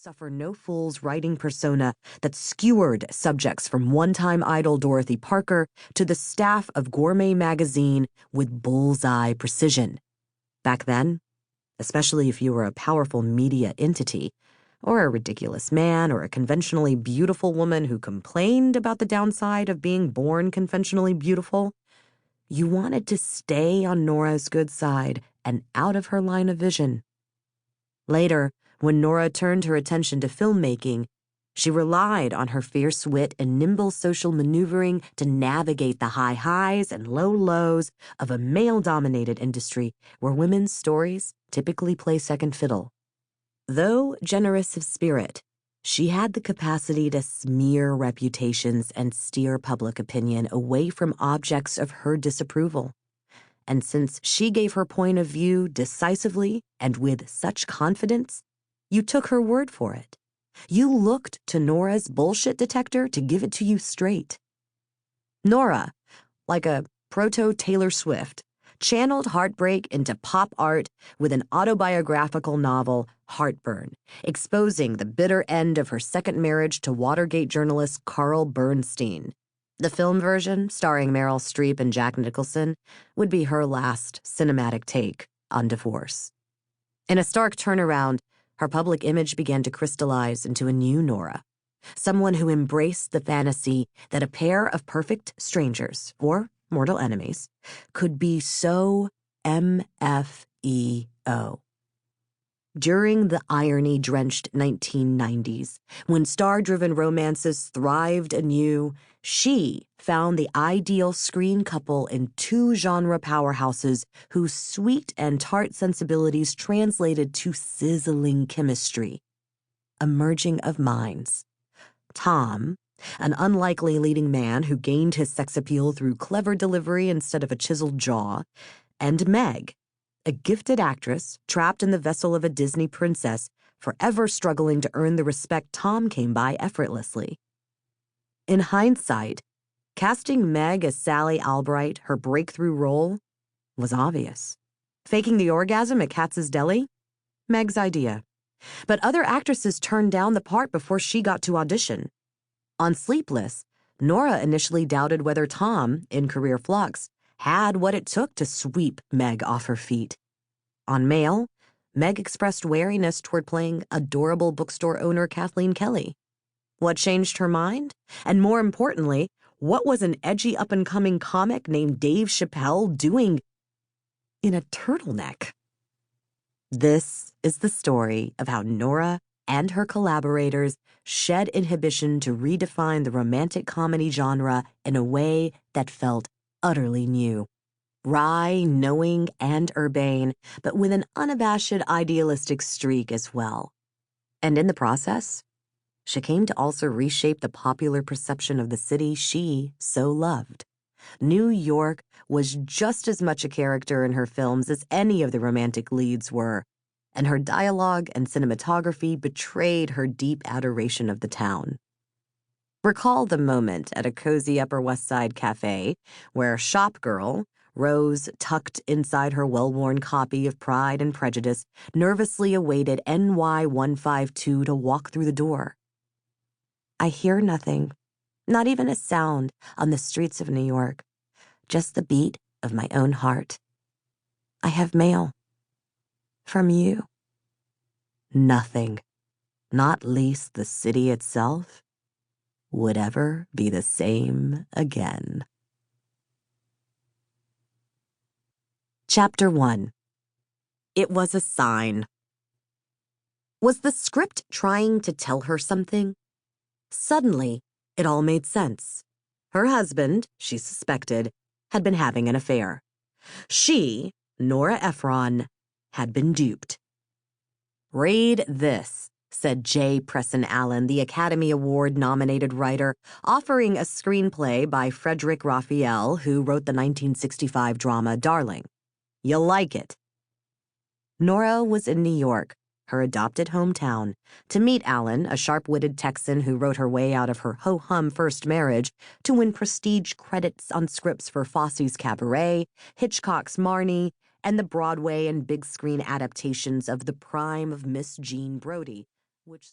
suffer no fool's writing persona that skewered subjects from one-time idol Dorothy Parker to the staff of Gourmet magazine with bullseye precision. Back then, especially if you were a powerful media entity, or a ridiculous man, or a conventionally beautiful woman who complained about the downside of being born conventionally beautiful, you wanted to stay on Nora's good side and out of her line of vision. Later, when Nora turned her attention to filmmaking, she relied on her fierce wit and nimble social maneuvering to navigate the high highs and low lows of a male-dominated industry where women's stories typically play second fiddle. Though generous of spirit, she had the capacity to smear reputations and steer public opinion away from objects of her disapproval. And since she gave her point of view decisively and with such confidence, you took her word for it. You looked to Nora's bullshit detector to give it to you straight. Nora, like a proto-Taylor Swift, channeled heartbreak into pop art with an autobiographical novel, Heartburn, exposing the bitter end of her second marriage to Watergate journalist Carl Bernstein. The film version, starring Meryl Streep and Jack Nicholson, would be her last cinematic take on divorce. In a stark turnaround, her public image began to crystallize into a new Nora, someone who embraced the fantasy that a pair of perfect strangers, or mortal enemies, could be so MFEO. During the irony-drenched 1990s, when star-driven romances thrived anew, she found the ideal screen couple in two genre powerhouses whose sweet and tart sensibilities translated to sizzling chemistry. A merging of minds. Tom, an unlikely leading man who gained his sex appeal through clever delivery instead of a chiseled jaw, and Meg, a gifted actress trapped in the vessel of a Disney princess, forever struggling to earn the respect Tom came by effortlessly. In hindsight, casting Meg as Sally Albright, her breakthrough role, was obvious. Faking the orgasm at Katz's Deli? Meg's idea. But other actresses turned down the part before she got to audition. On Sleepless, Nora initially doubted whether Tom, in career flux, had what it took to sweep Meg off her feet. On Mail, Meg expressed wariness toward playing adorable bookstore owner Kathleen Kelly. What changed her mind? And more importantly, what was an edgy up-and-coming comic named Dave Chappelle doing in a turtleneck? This is the story of how Nora and her collaborators shed inhibition to redefine the romantic comedy genre in a way that felt utterly new. Wry, knowing, and urbane, but with an unabashed idealistic streak as well. And in the process, she came to also reshape the popular perception of the city she so loved. New York was just as much a character in her films as any of the romantic leads were, and her dialogue and cinematography betrayed her deep adoration of the town. Recall the moment at a cozy Upper West Side cafe where shop girl, Rose, tucked inside her well-worn copy of Pride and Prejudice, nervously awaited NY 152 to walk through the door. I hear nothing, not even a sound on the streets of New York, just the beat of my own heart. I have mail. From you. Nothing, not least the city itself, would ever be the same again. Chapter 1. It was a sign. Was the script trying to tell her something? Suddenly, it all made sense. Her husband, she suspected, had been having an affair. She, Nora Ephron, had been duped. "Read this," said J. Preston Allen, the Academy Award-nominated writer, offering a screenplay by Frederick Raphael, who wrote the 1965 drama Darling. "You'll like it." Nora was in New York, her adopted hometown, to meet Allen, a sharp-witted Texan who wrote her way out of her ho-hum first marriage to win prestige credits on scripts for Fosse's Cabaret, Hitchcock's Marnie, and the Broadway and big-screen adaptations of The Prime of Miss Jean Brodie, which